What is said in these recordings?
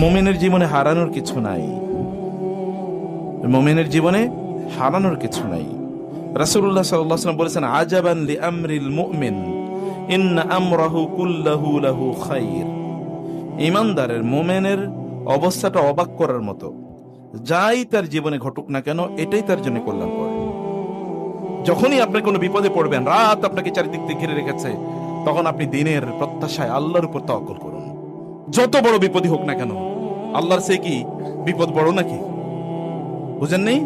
মুমিনের জীবনে হারানোর কিছু নাই, মুমিনের জীবনে হারানোর কিছু নাই। রাসূলুল্লাহ সাল্লাল্লাহু আলাইহি ওয়াসাল্লাম বলেছেন, আজাবান লিআমরিল মুমিন ইন্না আমরাহু কুল্লাহু লাহু খাইর। ঈমানদারের, মুমিনের অবস্থাটা অবাক করার মতো। যাই তার জীবনে ঘটুক না কেন, এটাই তার জন্য কল্যাণকর। যখনই আপনি কোনো বিপদে পড়বেন, রাত আপনাকে চারিদিক থেকে ঘিরে রেখেছে, তখন আপনি দিনের প্রত্যাশায় আল্লাহর উপর তাওয়াক্কুল করুন। যত বড় বিপদই হোক না কেন, আল্লাহর সে কি বিপদ বড় নাকি? বুঝেন নেই?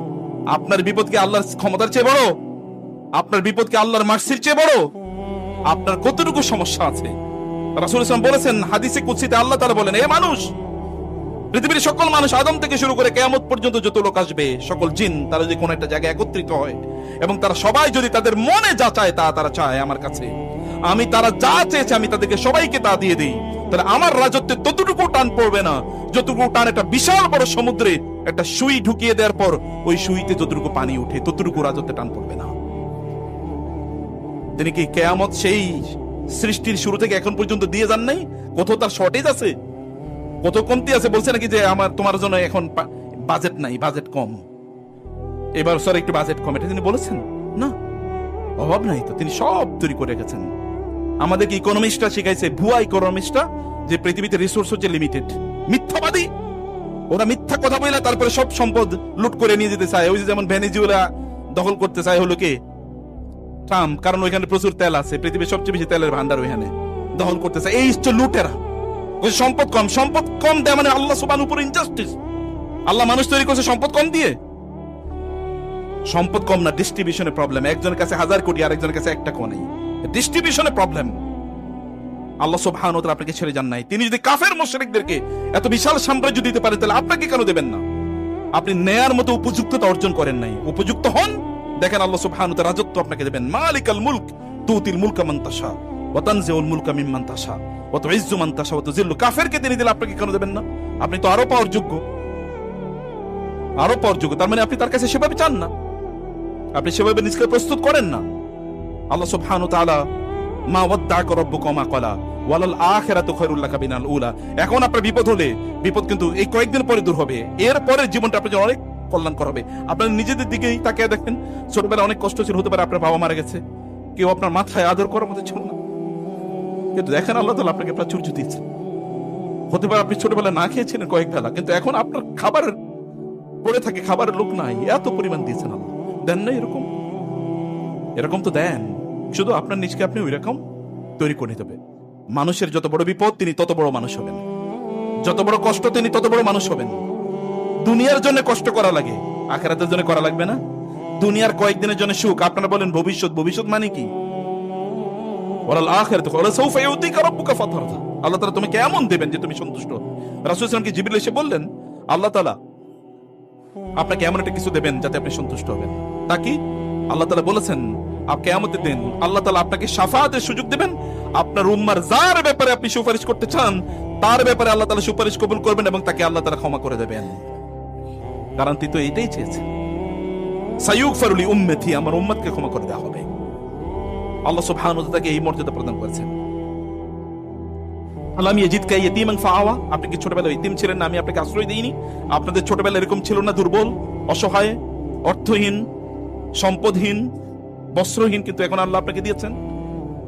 আপনার বিপদ কি আল্লাহর ক্ষমতার চেয়ে বড়? আপনার বিপদ কি আল্লাহর মার্সির চেয়ে বড়? আপনার কতটুকু সমস্যা আছে? রাসূল সাল্লাল্লাহু আলাইহি ওয়াসাল্লাম বলেছেন হাদিসে কুদসিতে, আল্লাহ তাআলা বলেন, এ মানুষ, পৃথিবীর সকল মানুষ আদম থেকে শুরু করে কিয়ামত পর্যন্ত যত লোক আসবে, সকল জিন, তারা যদি কোনো একটা জায়গায় একত্রিত হয় এবং তারা সবাই যদি তাদের মনে যা চায় তা তারা চায় আমার কাছে, আমি তারা যা চেয়েছে আমি তাদেরকে সবাইকে তা দিয়ে দিই, তাহলে আমার রাজত্বে ততটুকু টান পড়বে না যতটুকু টান একটা বিশাল বড় সমুদ্রে একটা সুই ঢুকিয়ে দেওয়ার পর ওই সুইতে যতটুকু পানি উঠে ততটুকু রাজত্বে টান পড়বে না। তিনি কি কিয়ামত সেই সৃষ্টির শুরু থেকে এখন পর্যন্ত দিয়ে যান নাই? কোথাও তার শর্টেজ আছে, কত কমতি আছে? বলছে নাকি যে আমার তোমার জন্য এখন বাজেট নাই, বাজেট কম, এবার স্যার একটু বাজেট কম, এটা তিনি বলেছেন না? অভাব নাই তো, তিনি সব তৈরি করে রেখেছেন। আমাদেরকে ইকোনমিস্টরা শিখাইছে, ভুয়া ইকোনমিস্টরা, যে পৃথিবীতে রিসোর্স হচ্ছে লিমিটেড। মিথ্যাবাদী ওরা, মিথ্যা কথা বলে তারপরে সব সম্পদ লুট করে নিয়ে যেতে চায়। ওই যে যেমন ভেনেজুয়েলা দখল করতে চায় হলো কে? ট্রাম্প, কারণ ওইখানে প্রচুর তেল আছে, পৃথিবীর সবচেয়ে বেশি তেলের ভান্ডার ওইখানে, দখল করতে চায়। এই হচ্ছে লুটেরা। ওই সম্পদ কম, সম্পদ কম দেয় মানে আল্লাহ সুবহানাহু উপর ইনজাস্টিস। আল্লাহ মানুষ তৈরি করছে সম্পদ কম দিয়ে? সম্পদ কম না, ডিস্ট্রিবিউশনে প্রবলেম। একজনের কাছে 1000 কোটি, আরেকজনের কাছে 1 টাকাও নেই, ডিস্ট্রিবিউশনে প্রবলেম। আল্লাহ সুবহানাহু ওয়া তাআলা আপনাকে ছেড়ে যান নাই। তিনি যদি কাফের মুশরিকদেরকে এত বিশাল সাম্রাজ্য দিতে পারেন, তাহলে আপনাকে কেন দেবেন না? আপনি নেয়ার মতো উপযুক্ততা অর্জন করেন নাই, উপযুক্ত হন, দেখেন আল্লাহ সুবহানাহু ওয়া তাআলা রাজত্ব আপনাকে দেবেন। মালিকাল মুলক তুতিল মুলকা মান তাশা ওয়া তানজিউল মুলকা মিম্মান তাশা ওয়া তুইজ্জু মান তাশা ওয়া তুযিল্লু। কাফেরকে তিনি দিলে আপনাকে কেন দেবেন না? আপনি তো আরো পাওয়ার যোগ্য, আরো পাওয়ার যোগ্য। তার মানে আপনি তার কাছে সেভাবে চান না, আপনি সেভাবে নিজেকে প্রস্তুত করেন না। আল্লাহ সুবহানাহু ওয়া তাআলা, মা ওয়াদ্দাআকা রাব্বুকা মা ক্বালা ওয়ালাল আখিরাতু খায়রুল লাকা মিনাল উলা। এখন আপনার বিপদ হলে, বিপদ কিন্তু এই কয়েকদিন পরে দূর হবে, এর পরের জীবনটা আপনার জন্য অনেক কল্যাণকর হবে। আপনার নিজেদের দিকেই তাকিয়ে দেখেন, ছোটবেলায় অনেক কষ্ট ছিল, হতে পারে আপনার বাবা মারা গেছে, কেউ আপনার মাথায় আদর করার মতো ছিল না, কিন্তু দেখেন আল্লাহ তাআলা আপনাকে প্রাচুর্য দিয়েছেন। হতে পারে আপনি ছোটবেলায় না খেয়েছিলেন কয়েক বেলা, কিন্তু এখন আপনার খাবারের পড়ে থাকে, খাবারের লোক নাই, এত পরিমাণ দিয়েছেন আল্লাহ। দেন না এরকম? এরকম তো দেন, শুধু আপনার নিজকে আপনি ওই রকম তৈরি করে নিতে হবে। মানুষের যত বড় বিপদ তিনি তত বড় মানুষ হবেন, যত বড় কষ্ট তিনি তত বড় মানুষ হবেন। দুনিয়ার জন্য কষ্ট করা লাগে, আখিরাতের জন্য করা লাগবে না? দুনিয়ার কয়েকদিনের জন্য সুখ, আপনারা বলেন ভবিষ্যৎ, ভবিষ্যৎ মানে কি? ওয়ালাল আখিরাতু ওয়ালা সাউফা ইউতিকা রাব্বুকা ফাতারদা। আল্লাহ তাআলা তুমি কেমন দেবেন যে তুমি সন্তুষ্ট? রাসূল সাল্লাল্লাহু আলাইহি ওয়াসাল্লামকে জিবরিল এসে বললেন, আল্লাহ তাআলা আপনাকে এমন একটা কিছু দেবেন যাতে আপনি সন্তুষ্ট হবেন। তা কি? আল্লাহ তাআলা বলেছেন, কিয়ামতের দিন আল্লাহ তাআলা আপনাকে শাফাআতের সুযোগ দেবেন। আপনার উম্মার যার ব্যাপারে আপনি সুপারিশ করতে চান, তার ব্যাপারে আল্লাহ তাআলা সুপারিশ কবুল করবেন এবং তাকে আল্লাহ তাআলা ক্ষমা করে দেবেন। কারণ তিনি তো এইটাই চেয়েছেন, সায়ুগফারু লি উম্মতি, আমার উম্মতকে ক্ষমা করে দেওয়া হবে। আল্লাহ সুবহানাহু ওয়া তাআলা তাকে এই মর্যাদা প্রদান করেছেন। আলাম ইয়াজিদকা ইয়াতীমান ফাআওয়া, আপনি কি ছোটবেলায় ইতিম ছিলেন না? আমি আপনাকে আশ্রয় দেইনি? আপনাদের ছোটবেলা এরকম ছিল না, দুর্বল, অসহায়, অর্থহীন, সম্পদহীন, বস্ত্রহীন, কিন্তু এখন আল্লাহ আপনাকে দিয়েছেন।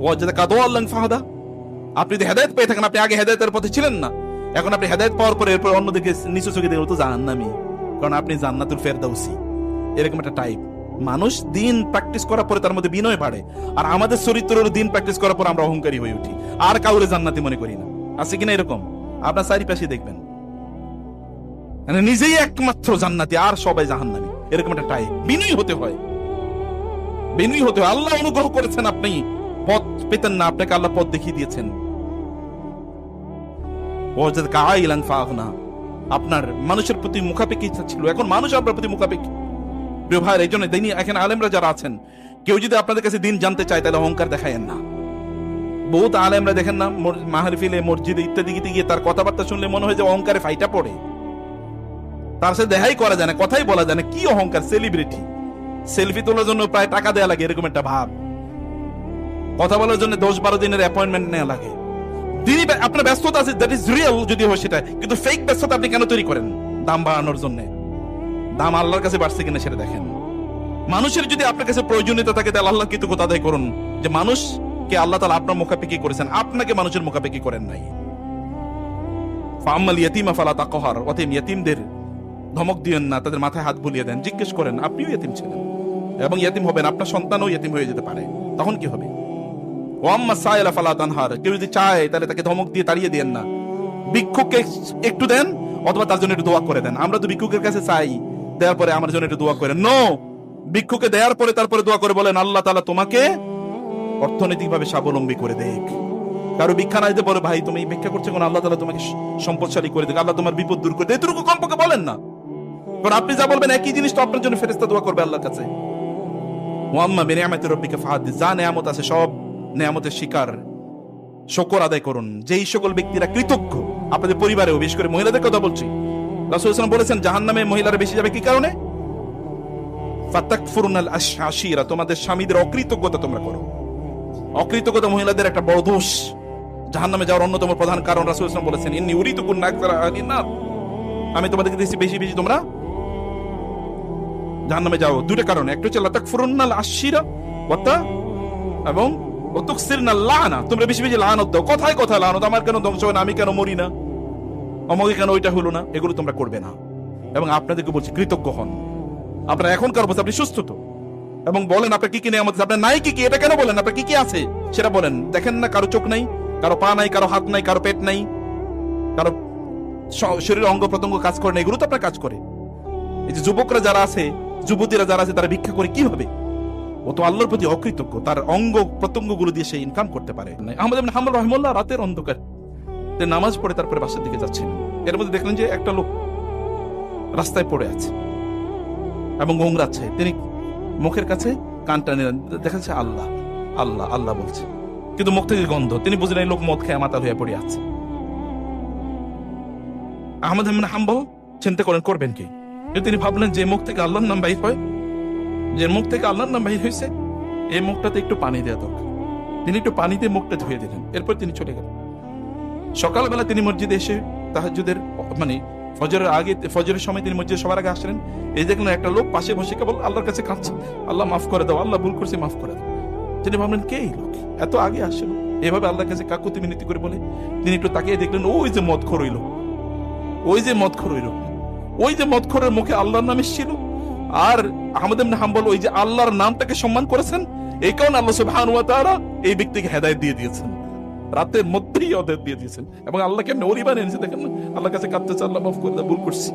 ওয়াজাদাকা দাল্লান ফাহাদা, আপনি যদি হেদায়েত পেয়ে থাকেন, আপনি আগে হেদায়েতের পথে ছিলেন না, এখন আপনি হেদায়েত পাওয়ার পরে এরপর অন্যদিকে নিচু চোখে দেখে তো জাহান্নামী, কারণ আপনি জান্নাতুল ফেরদাউসি। এরকম একটা টাইপ মানুষ। দিন প্র্যাকটিস করার পরে তার মধ্যে বিনয় বাড়ে, আর আমাদের চরিত্রের দিন প্র্যাকটিস করার পর আমরা অহংকারী হয়ে উঠি, আর কাউরে জান্নাতি মনে করি না। আছে কিনা এরকম? আপনার চারিপাশে দেখবেন মানে নিজেই একমাত্র জান্নাতি আর সবাই জাহান্নামী, এরকম একটা টাইপ। বিনয়ী হতে হয়, বিনয়ী হতে হয়। আল্লাহ অনুগ্রহ করেছেন, আপনি পথ পেতেন না, আপনাকে আল্লাহ পথ দেখিয়ে দিয়েছেন। ওয়াজাদাকা আইলান ফাগনা, আপনার মানুষের প্রতি মুখাপেক্ষী ইচ্ছা ছিল, এখন মানুষ আপনার প্রতি মুখাপেক্ষী। প্রিয় ভাই, এই জন্য দিনী এখানে আলেমরা যারা আছেন, কেউ যদি আপনাদের কাছে দিন জানতে চায় তাহলে অহংকার দেখায়েন না। বহুত আলেমরা দেখেন না, মাহফিলে, মসজিদে ইত্যাদি গিয়ে তার কথাবার্তা শুনলে মনে হয় যে অহংকারে ফাইটা পড়ে, তার সাথে দেখাই করা যায় না, কথাই বলা যায় না। কি অহংকার! সেলিব্রিটি, সেলফি তোলার জন্য প্রায় টাকা দেয়া লাগে, এরকম একটা ভাব। কথা বলার জন্য 10-12 দিনের অ্যাপয়েন্টমেন্ট নেওয়া লাগে। তিনি আপনার ব্যস্ততা আছে, দ্যাট ইজ রিয়েল যদি হয় সেটা, কিন্তু ফেক ব্যস্ততা আপনি কেন তৈরি করেন দাম বাড়ানোর জন্য? দাম আল্লাহর কাছে বাড়ছে কিনা সেটা দেখেন। মানুষের যদি আপনার কাছে প্রয়োজনীয়তা থাকে তাহলে আল্লাহ কৃতজ্ঞতা আদায় করুন যে মানুষকে আল্লাহ তাআলা আপনার মুখাপেক্ষি করেছেন, আপনাকে মানুষের মুখাপেক্ষি করেন নাই। ফাআম্মাল ইয়াতীমা ফালা তাকহার, অতএব ইয়াতীমদের ধমক দিয়েন না, তাদের মাথায় হাত বুলিয়ে দেন। জিজ্ঞেস করেন, আপনিও ইয়াতীম ছিলেন এবং ইয়াতীম হবেন, আপনার সন্তানও ইয়াতীম হয়ে যেতে পারে, তখন কি হবে? ওয়াম্মা সাইলা ফালা তানহার, কেউ যদি চায় তাহলে তাকে ধমক দিয়ে তাড়িয়ে দেন না। ভিক্ষুককে একটু দেন অথবা তার জন্য একটু দোয়া করে দেন। আমরা তো ভিক্ষুকের কাছে চাই, দেওয়ার পরে আমার জন্য একটু দোয়া করেন। নো, ভিক্ষুকে দেওয়ার পরে তারপরে দোয়া করে বলেন আল্লাহ তাআলা তোমাকে অর্থনৈতিকভাবে স্বাবলম্বী করে দেখ। কারো ভিক্ষা না দিতে বলে ভাই তুমি ভিক্ষা করছো কোন, আল্লাহ তাআলা তোমাকে সম্পদশালী করে দেখ, আল্লাহ তোমার বিপদ দূর করে দেখ, এতটুকু কমপক্ষে বলেন না। কারণ আপনি যা বলবেন একই জিনিস তো আপনার জন্য ফেরেশতা দোয়া করবে আল্লাহর কাছে। ওয়াম্মা বিনিআমাতি রাব্বিকা ফাহাদ্দিস, যা নেয়ামত আছে সব নেয়ামতের শিকার শুকর আদায় করুন। যেই সকল ব্যক্তিরা কৃতজ্ঞ, আপনাদের পরিবারেও বিশেষ করে মহিলাদের কথা বলছি, রাসূল সাল্লাল্লাহু আলাইহি ওয়াসাল্লাম বলেছেন জাহান্নামে মহিলারা বেশি যাবে কি কারণে? ফাতাকফুরুনাল আশীরা, তোমাদের স্বামীদের অকৃতজ্ঞতা তোমরা করো। অকৃতজ্ঞতা মহিলাদের একটা বড় দোষ, জাহান্নামে যাওয়ার অন্যতম প্রধান কারণ। রাসূল সাল্লাল্লাহু আলাইহি ওয়াসাল্লাম বলেছেন ইন্নী উরিতু কুন্না আকসারা আহলিন নার, আমি তোমাদেরকে দিয়েছি বেশি বেশি তোমরা জাহান্নামে যাও। দুটো কারণে, একটা হচ্ছে লাতাকফুরুনাল আশীরা ওয়াতা এবং ওয়াতুকসিরনাল লানা, তোমরা বেশি বেশি লানত দাও। কথায় কথায় লানত, আমার কেন ধ্বংস হয় না, আমি কেন মরি না, অমুকে কেন ওইটা হলো না, এগুলো তোমরা করবে না। এবং আপনাদেরকে বলছি কৃতজ্ঞ হন। আপনার এখনকার অবস্থা, আপনি সুস্থ তো, এবং বলেন আপনার কি কি নেই, আমাদের আপনার নাই কি কি, এটা কেন বলেন, আপনার কি কি আছে সেটা বলেন। দেখেন না কারো চোখ নাই, কারো পা নাই, কারো হাত নাই, কারো পেট নাই, কারো শরীরের অঙ্গ প্রত্যঙ্গ কাজ করে না, এগুলো তো আপনার কাজ করে। এই যে যুবকরা যারা আছে, যুবতীরা যারা আছে, তারা ভিক্ষা করে কি হবে? ও তো আল্লাহর প্রতি অকৃতজ্ঞ, তার অঙ্গ প্রত্যঙ্গ গুলো দিয়ে সে ইনকাম করতে পারে। আহমদ ইবনে হাম্বল রাহিমাহুল্লাহ রাতের অন্ধকার নামাজ পড়ে তারপরে বাসার দিকে যাচ্ছিলেন, এর মধ্যে দেখলেন যে একটা লোক রাস্তায় পড়ে আছে এবং গোংরাচ্ছে। তিনি মুখের কাছে কানটা নিলেন, দেখা যাচ্ছে আল্লাহ আল্লাহ আল্লাহ বলছে, কিন্তু মুখ থেকে গন্ধ। তিনি বুঝলেন এই লোক মদ খেয়ে মাতাল হয়ে পড়ে আছে। আহমদ ইবনে হাম্বল চিন্তা করেন করবেন কি, কিন্তু তিনি ভাবলেন যে মুখ থেকে আল্লাহর নাম বাহির হয়, যে মুখ থেকে আল্লাহর নাম বাহির হয়েছে, এই মুখটাতে একটু পানি দেওয়া দরকার। তিনি একটু পানি দিয়ে মুখটা ধুয়ে দিলেন, এরপর তিনি চলে গেলেন। সকালবেলা তিনি মসজিদে এসে তাহাজ্জুদের মানে ফজরের আগে, ফজরের সময় তিনি মসজিদে সবার আগে আসলেন। এই দেখলেন একটা লোক পাশে বসে কেবল আল্লাহর কাছে কাঁদছে, আল্লাহ মাফ করে দাও, আল্লাহ ভুল করছে মাফ করে দাও। তিনি ভাবলেন কে এই লোক, এত আগে আসলো এভাবে আল্লাহর কাছে কাকুতি মিনতি করে বলে। তিনি একটু তাকিয়ে দেখলেন ওই যে মদখোর হইল, ওই যে মদখোর হইল, ওই যে মদখোরের মুখে আল্লাহর নাম এসেছিল। আর আহমদ ইবনে হাম্বল ওই যে আল্লাহর নামটাকে সম্মান করেছেন, এই কারণে আল্লাহ সুবহানাহু ওয়া তাআলা এই ব্যক্তিকে হেদায়েত দিয়ে দিয়েছেন, রাতের মধ্যেই হেদায়েত দিয়ে দিয়েছেন। এবং আল্লাহ কেমনে ওলি বানিয়ে এনেছে দেখেন না, আল্লাহর কাছে কাঁদতেছে আল্লাহ মাফ করে দাও, ভুল করছি।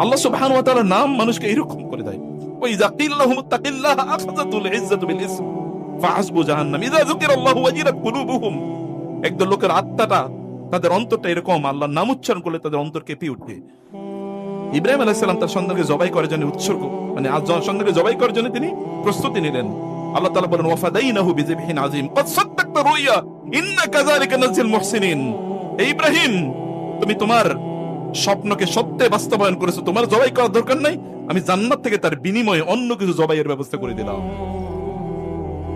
আল্লাহ সুবহানাহু ওয়া তাআলার নাম মানুষকে এরকম করে দেয়। ওয়া ইযা কিল লাহুম ইত্তাকিল্লাহ আখাযাতুল ইজ্জাতু বিল ইসম ফাহাসবু জাহান্নাম ইযা যুকিরাল্লাহু ওয়াজিলাত কুলুবুহুম। একদল লোকের আত্মাটা, তাদের অন্তরটা এরকম, আল্লাহর নাম উচ্চারণ করলে তাদের অন্তর কেঁপে উঠবে। ইব্রাহিম আলাইহিস সালাম তার সন্তানকে জবাই করার জন্য উৎসর্গ, মানে সন্তানকে জবাই করার জন্য তিনি প্রস্তুতি নিলেন। আল্লাহ তাআলা বলেন ওয়াফাদাইনাহু বিযিবহিন আযীম ক্বাদ সাদ্দাকতা রুইয়া ইন্না কাযালিকা নাজিল মুহসিনিন। ইব্রাহিম, তুমি তোমার স্বপ্নকে সত্যে বাস্তবায়ন করেছো, তোমার জবাই করার দরকার নাই, আমি জান্নাত থেকে তার বিনিময়ে অন্য কিছু জবাইয়ের ব্যবস্থা করে দিলাম।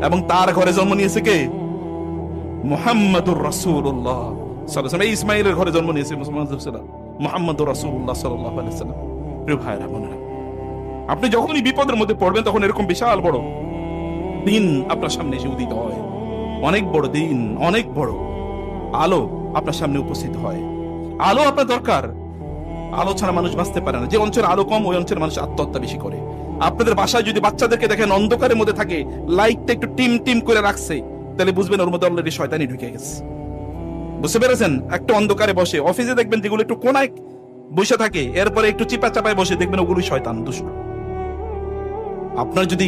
এবং তার ঘরে জন্ম নিয়েছে কে? মুহাম্মাদুর রাসূলুল্লাহ সাল্লাল্লাহু আলাইহি ওয়াসাল্লাম। ইসমাঈলের ঘরে জন্ম নিয়েছে মুহাম্মাদুর রাসূলুল্লাহ সাল্লাল্লাহু আলাইহি ওয়াসাল্লাম। প্রিয় ভাইরা বোনেরা, আপনি যখনই বিপদের মধ্যে পড়বেন তখন এরকম বিশাল বড় দিন আপনার সামনে এসে উদিত হয়, অনেক বড় দিন, অনেক বড় আলো আপনার সামনে উপস্থিত হয়। আলো আপনার দরকার, আলো ছাড়া মানুষ বাঁচতে পারে না। যে অঞ্চলে আলো কম ওই অঞ্চলের মানুষ আত্মহত্যা বেশি করে। আপনাদের বাসায় যদি বাচ্চাদেরকে দেখেন অন্ধকারের মধ্যে থাকে, লাইটটা একটু টিম টিম করে রাখছে, তাহলে বুঝবেন ওর মধ্যে অলরেডি শয়তানি ঢুকে গেছে। বুঝতে পেরেছেন? একটা অন্ধকারে বসে, অফিসে দেখবেন যেগুলো একটু কোনায় বসে থাকে, এরপরে একটু চিপা চাপায় বসে, দেখবেন ওগুলো শয়তান দুষ্ট। আপনার যদি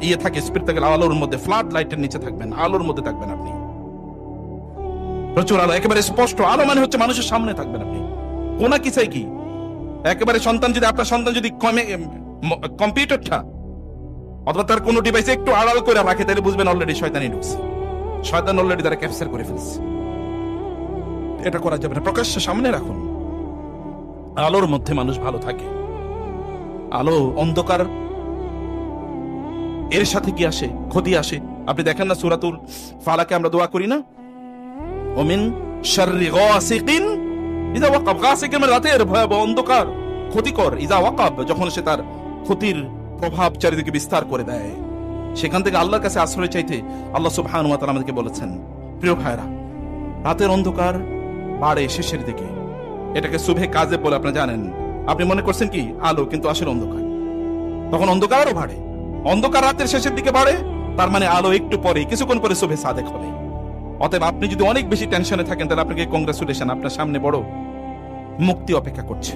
ইয়ে থাকে, স্পিরিট থাকে, আলোর মধ্যে, ফ্লাড লাইটের নিচে থাকবেন, আলোর মধ্যে থাকবেন আপনি, প্রচুর আলো, একেবারে স্পষ্ট আলো, মানে হচ্ছে মানুষের সামনে থাকবেন আপনি। কোনা কি চাই কি, একেবারে সন্তান যদি, আপনার সন্তান যদি কম্পিউটারটা অথবা তার কোনো ডিভাইসে একটু আড়াল করে রাখে, তাহলে বুঝবেন অলরেডি শয়তানি ঢুকছে, শয়তান অলরেডি তারা ক্যাপচার করে ফেলছে। এটা করা যাবে না, প্রকাশ্য সামনে রাখুন। আলোর মধ্যে মানুষ ভালো থাকে। আলো অন্ধকার এর সাথে কি আসে? ক্ষতি আসে। আপনি দেখেন না সূরাতুল ফালাকে আমরা দোয়া করি না, ওমিন শাররি গাসিকিন ইযা ওয়াকাব। গাসিকিন মানে রাতের ভয়াবহ অন্ধকার, ক্ষতিকর। ইযা ওয়াকাব, যখন সে তার ক্ষতির প্রভাব চারিদিকে বিস্তার করে দেয়। সেখান থেকে আল্লাহর কাছে আশ্রয় চাইতে আল্লাহ সুবহানাহু ওয়া তাআলা আমাদেরকে বলেছেন। প্রিয় ভাইরা, রাতের অন্ধকার বাড়ে শেষের দিকে, এটাকে সুবহে কাযেব বলে আপনারা জানেন। আপনি মনে করছেন কি আলো, কিন্তু আসলে অন্ধকার। তখন অন্ধকার আরো বাড়ে, অন্ধকার রাতের শেষের দিকে বাড়ে, তার মানে আলো একটু পরে, কিছুক্ষণ পরে সুবহে সাদেক হবে। অতএব আপনি যদি অনেক বেশি টেনশনে থাকেন, তাহলে আপনাকে কংগ্রেচুলেশন, আপনার সামনে বড় মুক্তি অপেক্ষা করছে।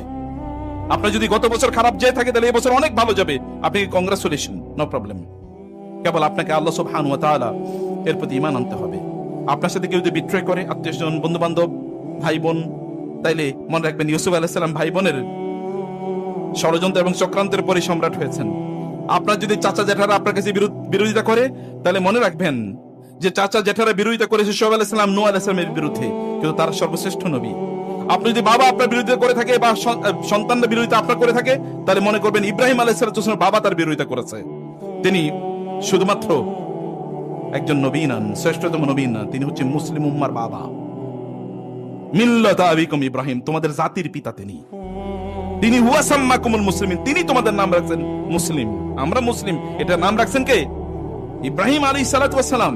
আপনার যদি গত বছর খারাপ যেয়ে থাকে, তাহলে এই বছর অনেক ভালো যাবে, আপনাকে কংগ্রেচুলেশন, নো প্রবলেম। কেবল আপনাকে আল্লাহ সুবহানাহু ওয়া তাআলা এর প্রতি ঈমান আনতে হবে। আপনার সাথে কেউ যদি বিট্রে করে, আত্মীয়স্বজন, বন্ধু বান্ধব, ভাই বোন, তাইলে মনে রাখবেন ইউসুফ আলাইহিস সালাম ভাই বোনের ষড়যন্ত্র এবং চক্রান্তের পরে সম্রাট হয়েছেন। আপনার যদি চাচা জেঠারা আপনার কাছে বিরোধিতা করে, তাহলে মনে রাখবেন যে চাচা জেঠারা বিরোধিতা করেছে শুআয়ব আলাইহিস সালাম, নূহ আলাইহিস সালামের বিরুদ্ধে, কিন্তু তার সর্বশ্রেষ্ঠ নবী। আপনি যদি বাবা আপনার বিরোধিতা করে থাকে, বা সন্তানরা বিরোধিতা আপনার করে থাকে, তাহলে মনে করবেন ইব্রাহিম আলাইহিস সালামের বাবা তার বিরোধিতা করেছে। তিনি শুধুমাত্র একজন নবী নন, শ্রেষ্ঠতম নবী নন, তিনি হচ্ছে মুসলিম উম্মার বাবা। মিল্লাত আবিকুম ইব্রাহিম, তোমাদের জাতির পিতা তিনি। তিনি হুয়া সাম্মাকুমুল মুসলিমিন, তিনি তোমাদের নাম রাখছেন মুসলিম। আমরা মুসলিম, এটা নাম রাখছেন কে? ইব্রাহিম আলাইহিস সালাতু ওয়াস সালাম।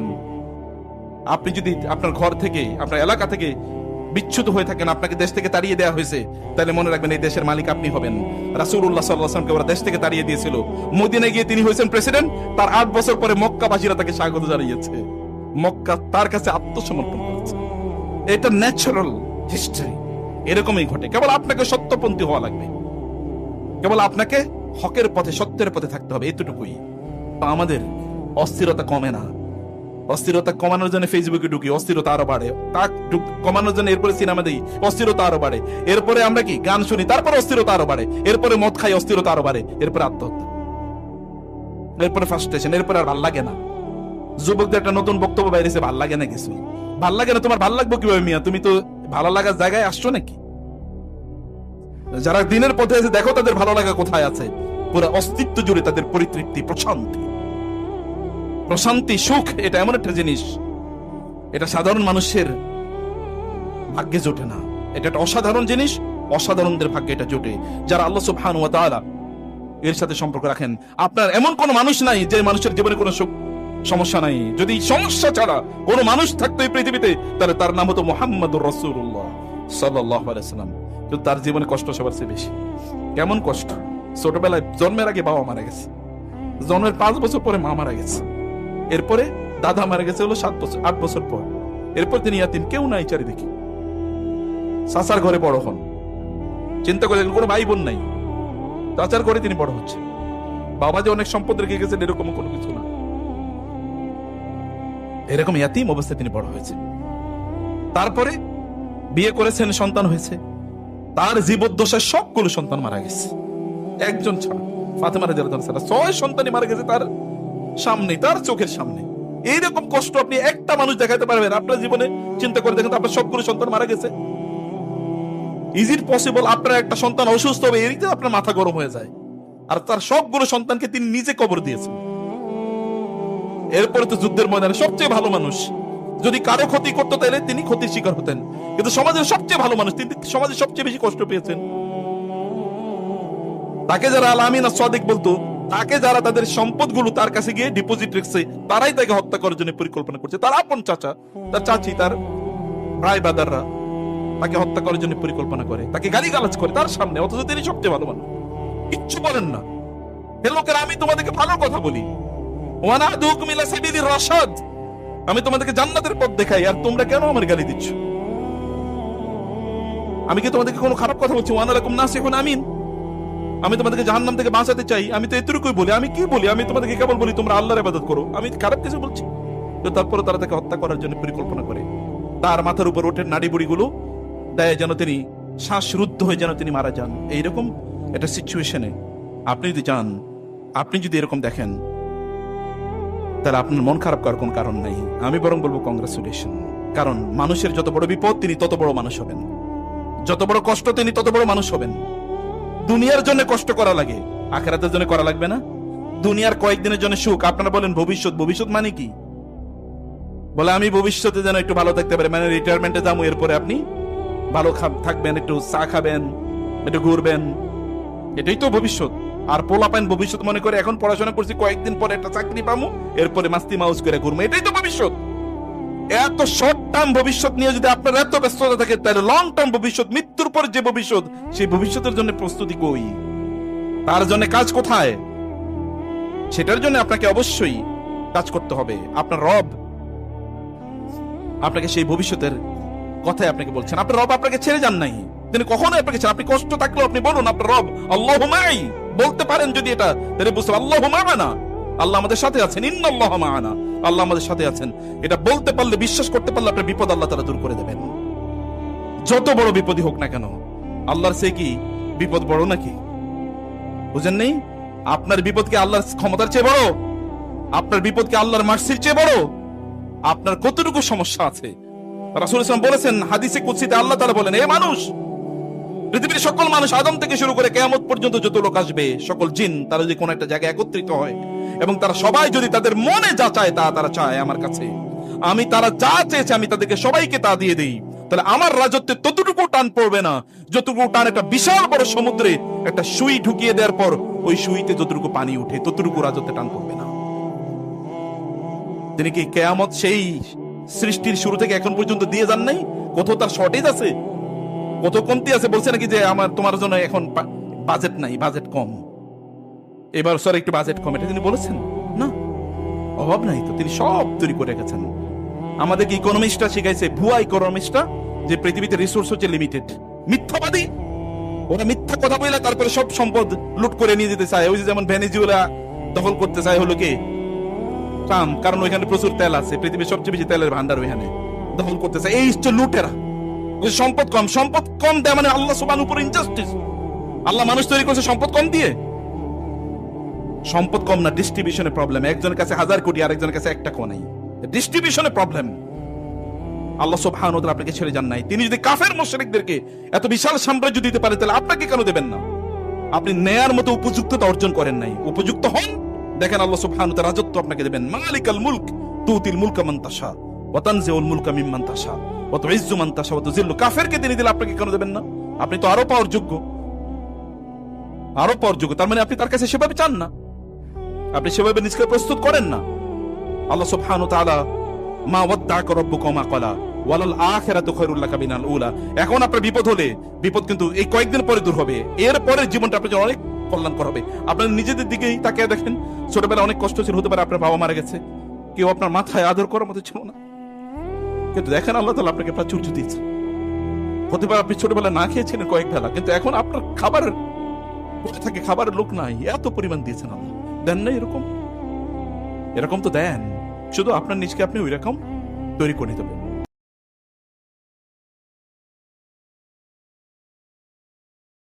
আপনি যদি আপনার ঘর থেকে, আপনার এলাকা থেকে বিচ্যুত হয়ে থাকেন, আপনাকে দেশ থেকে তাড়িয়ে দেওয়া হয়েছে, তাহলে মনে রাখবেন এই দেশের মালিক আপনি হবেন। রাসূলুল্লাহ সাল্লাল্লাহু আলাইহি ওয়াসাল্লামকে ওরা দেশ থেকে তাড়িয়ে দিয়েছিল, মদিনায় গিয়ে তিনি হয়েছেন প্রেসিডেন্ট। তার 8 বছর পরে মক্কাবাসীরা তাকে স্বাগত জানিয়েছে, মক্কা তার কাছে আত্মসমর্পণ করেছে। এটা ন্যাচারাল হিস্টরি, এরকমই ঘটে। কেবল আপনাকে সত্যপন্থী হওয়া লাগবে, কেবল আপনাকে হকের পথে, সত্যের পথে থাকতে হবে, এতটুকুই। আমাদের অস্থিরতা কমে না, অস্থিরতা কমানোর জন্য ফেসবুকে ঢুকি, অস্থিরতা আরো বাড়ে। তা কমানোর জন্য এরপরে সিনেমা দিই, অস্থিরতা আরো বাড়ে। এরপরে আমরা কি গান শুনি, তারপরে অস্থিরতা আরো বাড়ে। এরপরে মদ খাই, অস্থিরতা আরো বাড়ে। এরপরে আত্মহত্যা, এরপরে ফ্রাস্ট্রেশন, এরপরে আর ভাল লাগে না। যুবকদের একটা নতুন বক্তব্য বাইরেছে, ভাল লাগে না কিছু, ভাল লাগে না। তোমার ভাল লাগবে কিভাবে মিয়া? তুমি তো ভালো লাগার জায়গায় আসছো নাকি? যারা দিনের পথে আছে, দেখো তাদের ভালো লাগা কোথায় আছে। পুরো অস্তিত্ব জুড়ে তাদের পরিতৃপ্তি, প্রশান্তি। প্রশান্তি, সুখ, এটা এমন একটা জিনিস, এটা সাধারণ মানুষের ভাগ্যে জোটে না। এটা একটা অসাধারণ জিনিস, অসাধারণদের ভাগ্যে এটা জোটে, যারা আল্লাহ সুবহানাহু ওয়া তাআলা এর সাথে সম্পর্ক রাখেন। আপনার এমন কোন মানুষ নাই যে মানুষের জীবনে কোনো সুখ সমস্যা নাই। যদি সমস্যা ছাড়া কোনো মানুষ থাকতো এই পৃথিবীতে, তাহলে তার নাম হতো মুহাম্মাদুর রাসূলুল্লাহ সাল্লাল্লাহু আলাইহি ওয়াসাল্লাম। কিন্তু তার জীবনে কষ্ট সবার চেয়ে বেশি। কেমন কষ্ট? ছোটবেলায় জন্মের আগে বাবা মারা গেছে, জন্মের 5 বছর পরে মা মারা গেছে, এরপরে দাদা মারা গেছে হলো 8 বছর পর। এরপর তিনি ইয়াতিম, কেউ নাই চারিদিকে। চাচার ঘরে বড় হন, চিন্তা করে কোনো ভাই বোন নাই, চাচার ঘরে তিনি বড় হচ্ছে। বাবা যে অনেক সম্পদ রেখে গেছেন এরকম কোনো কিছু না, এরকম ইয়াতিম অবস্থায় তিনি বড় হয়েছে। তারপরে বিয়ে করেছেন, সন্তান হয়েছে। তার জীবদ্দশায় সবগুলো সন্তান মারা গেছে, একজন ছাড়া, ফাতেমা রাদিয়াল্লাহু আনহা ছাড়া 6 সন্তানই মারা গেছে তার সামনে, তার চোখের সামনে। এইরকম কষ্ট আপনি একটা মানুষ দেখাতে পারবেন আপনার জীবনে? চিন্তা করে দেখেন, আপনার সবগুলো সন্তান মারা গেছে। ইজ ইট পসিবল আপনার একটা সন্তান অসুস্থ হবে, এরই তো আপনার মাথা গরম হয়ে যায়। আর তার সবগুলো সন্তানকে তিনি নিজে কবর দিয়েছেন। এরপরে তো যুদ্ধের ময়দানে সবচেয়ে ভালো মানুষ, যদি কারো ক্ষতি করতো তাহলে তিনি ক্ষতির শিকার হতেন, কিন্তু সমাজের সবচেয়ে ভালো মানুষ, তিনি সমাজে সবচেয়ে বেশি কষ্ট পেয়েছেন। তাকে যারা আল আমিন আস-সাদিক বলতো, তাকে যারা তাদের সম্পদগুলো তার কাছে গিয়ে ডিপোজিট রেখেছে, তারাই তাকে হত্যা করার জন্য পরিকল্পনা করছে। তার আপন চাচা, তার চাচি, তার ভাই বাদাররা তাকে হত্যা করার জন্য পরিকল্পনা করে, তাকে গালিগালাজ করে তার সামনে, অথচ তিনি সবচেয়ে ভালো মানুষ, কিচ্ছু বলেন না। হে লোকেরা, আমি তোমাদেরকে ভালো কথা বলি, ওয়ানা আদুকুম ইলা সাবিলির রাশাদ, আমি তোমাদেরকে জান্নাতের পথ দেখাই, আর তোমরা কেন আমার গালি দিচ্ছ? আমি কি তোমাদেরকে কোনো খারাপ কথা বলছি? ওয়ানা লাকুম নাসিহুন আমিন, আমি তোমাদেরকে জাহান্নাম থেকে বাঁচাতে চাই, আমি তো এতটুকুই বলি। আমি কি বলি? আমি তোমাদেরকে কেবল বলি তোমরা আল্লাহর ইবাদত করো, আমি খারাপ কিছু বলছি? তো তারপরে তারা তাকে হত্যা করার জন্য পরিকল্পনা করে, তার মাথার উপর ওঠে নাড়ি বুড়িগুলো দেয় যেন তিনি শ্বাসরুদ্ধ হয়ে যেন তিনি মারা যান। এইরকম একটা সিচুয়েশনে আপনি যদি যান, আপনি যদি এরকম দেখেন, তাহলে আপনার মন খারাপ করার কোন কারণ নাই। আমি বরং বলবো কংগ্রেচুলেশন। কারণ মানুষের যত বড় বিপদ তিনি তত বড় মানুষ হবেন, যত বড় কষ্ট তিনি তত বড় মানুষ হবেন। দুনিয়ার জন্য কষ্ট করা লাগে, আখিরাতের জন্য করা লাগবে না। দুনিয়ার কয়েকদিনের জন্য সুখ, আপনারা বলেন ভবিষ্যৎ, ভবিষ্যৎ মানে কি? বলে আমি ভবিষ্যতে যেন একটু ভালো থাকতে পারি, মানে রিটায়ারমেন্টে যাবো, এরপরে আপনি ভালো থাকবেন, একটু চা খাবেন, একটু ঘুরবেন, এটাই তো ভবিষ্যৎ। আর পোলাপাইন ভবিষ্যৎ মনে করে এখন পড়াশোনা করছি, কয়েকদিন পরে একটা চাকরি পাবো, এরপরে মাস্তি মাউস করে ঘুরবো, এটাই তো ভবিষ্যৎ। এত শর্ট টার্ম ভবিষ্যৎ নিয়ে যদি আপনার এত ব্যস্ততা থাকে, তাহলে লং টার্ম ভবিষ্যৎ, মৃত্যুর পর যে ভবিষ্যৎ, সেই ভবিষ্যতের জন্য প্রস্তুতি কই? তার জন্য কাজ কোথায়? সেটার জন্য আপনাকে অবশ্যই কাজ করতে হবে। আপনার রব আপনাকে সেই ভবিষ্যতের কথাই আপনাকে বলছেন। আপনার রব আপনাকে ছেড়ে যান নাই, তিনি কখনোই আপনাকে ছেড়ে। আপনি কষ্ট থাকলেও আপনি বলুন আপনার রব আল্লাহু মাই, বলতে পারেন যদি এটা, তাহলে বুঝতে আল্লাহু মা'ানা, আল্লাহ আমাদের সাথে আছেন, ইন্নাল্লাহা মা'ানা, আল্লাহ আমাদের সাথে আছেন। এটা বলতে পারলে, বিশ্বাস করতে পারলে আপনার বিপদ আল্লাহ তাআলা দূর করে দেবেন। যত বড় বিপদই হোক না কেন, আল্লাহর সে কি বিপদ বড় নাকি? বুঝেন নেই? আপনার বিপদ কি আল্লাহর ক্ষমতার চেয়ে বড়? আপনার বিপদ কি আল্লাহর মার্সির চেয়ে বড়? আপনার কতটুকু সমস্যা আছে? রাসূল সাল্লাল্লাহু আলাইহি ওয়াসাল্লাম বলেছেন হাদিসে কুদসিতে, আল্লাহ তাআলা বলেন, এ মানুষ, পৃথিবীর সকল মানুষ আদম থেকে শুরু করে কিয়ামত পর্যন্ত যত লোক আসবে, সকল জিন, তারা যদি কোনো একটা জায়গায় একত্রিত হয় এবং তারা সবাই যদি তাদের মনে যা চায় তা তারা চায় আমার কাছে, আমি তারা যা চেয়েছে আমি তাদেরকে সবাইকে তা দিয়ে দেই, তাহলে আমার রাজত্বে ততটুকু টান পড়বে না যতটুকু টান একটা বিশাল বড় সমুদ্রে একটা সুই ঢুকিয়ে দেওয়ার পর ওই সুইতে যতটুকু পানি উঠে, ততটুকু রাজত্বে টান পড়বে না। তিনি কি কিয়ামত সেই সৃষ্টির শুরু থেকে এখন পর্যন্ত দিয়ে যান নাই? কোথাও তার শর্টেজ আছে, কত কমতি আছে? বলছে নাকি যে আমার তোমার জন্য এখন বাজেট নাই, বাজেট কম, এবার স্যার একটু বাজেট কম, এটা তিনি বলেছেন না? অভাব নাই তো, তিনি সব তৈরি করে রেখেছেন। আমাদেরকে ইকোনমিস্টরা শিখাইছে, ভুয়া ইকোনমিস্টরা, যে পৃথিবীতে রিসোর্স হচ্ছে লিমিটেড, মিথ্যাবাদী। ওরা মিথ্যা কথা বলে তারপরে সব সম্পদ লুট করে নিয়ে যেতে চায়। ওই যে যেমন ভেনেজুয়েলা দখল করতে চায় হলো কি ট্রাম্প, কারণ ওইখানে প্রচুর তেল আছে, পৃথিবীর সবচেয়ে বেশি তেলের ভান্ডার ওইখানে, দখল করতে চায়। এই হচ্ছে লুটেরা। সম্পদ কম, সম্পদ কম দেয় মানে আল্লাহ সুবহানাহু উপর ইনজাস্টিস। আল্লাহ মানুষ তৈরি করছে সম্পদ কম দিয়ে? সম্পদ কম না, ডিস্ট্রিবিউশনে প্রবলেম। একজনের কাছে 1000 কোটি, আরেকজনের কাছে 1 টাকাও নাই, ডিস্ট্রিবিউশনে প্রবলেম। আল্লাহ সুবহানাহু ওয়া তাআলা আপনাকে ছেড়ে যান নাই। তিনি যদি কাফের মুশরিকদেরকে এত বিশাল সাম্রাজ্য দিতে পারেন, তাহলে আপনাকে কেন দেবেন না? আপনি নেয়ার মতো উপযুক্ততা অর্জন করেন নাই, উপযুক্ত হন, দেখেন আল্লাহ সুবহানাহু ওয়া তাআলা রাজত্ব আপনাকে দেবেন। মালিকাল মুলক তুতিল মুলকা মান তাশা ওয়া তানজিউল মুলকা মিম্মান তাশা ওয়া তুইজ্জু মান তাশা ওয়া তুযিল্লু। কাফেরকে তিনি দিলে আপনাকে কেন দেবেন না? আপনি তো আরো পাওয়ার যোগ্য, আরো পাওয়ার যোগ্য। তার মানে আপনি তার কাছে সেভাবে চান না, আপনি সেভাবে নিজেকে প্রস্তুত করেন না। আল্লাহ সুবহানাহু ওয়া তাআলা মা ওয়াদ্দাআকা রাব্বুকা মা ক্বালা ওয়ালাল আখিরাতু খায়রুল লাকা মিনাল উলা। এখন আপনার বিপদ হলে, বিপদ কিন্তু এই কয়েকদিন পরে দূর হবে, এর পরে জীবনটা আপনার জন্য অনেক কল্যাণকর হবে। আপনার নিজেদের দিকেই তাকিয়ে দেখেন, ছোটবেলায় অনেক কষ্ট ছিল, হতে পারে আপনার বাবা মারা গেছে, কেউ আপনার মাথায় আদর করার মতো ছিল না, কিন্তু দেখেন আল্লাহ তাআলা আপনাকে প্রাচুর্য দিয়েছে। হতে পারে আপনি ছোটবেলায় না খেয়েছিলেন কয়েক বেলা, কিন্তু এখন আপনার খাবারের বসে থাকে, খাবারের লোক নাই, এত পরিমাণ দিয়েছেন আল্লাহ। দেন না এরকম? এরকম তো দেন, শুধু আপনার নিজকে আপনি ওই রকম তৈরি করে দেবেন।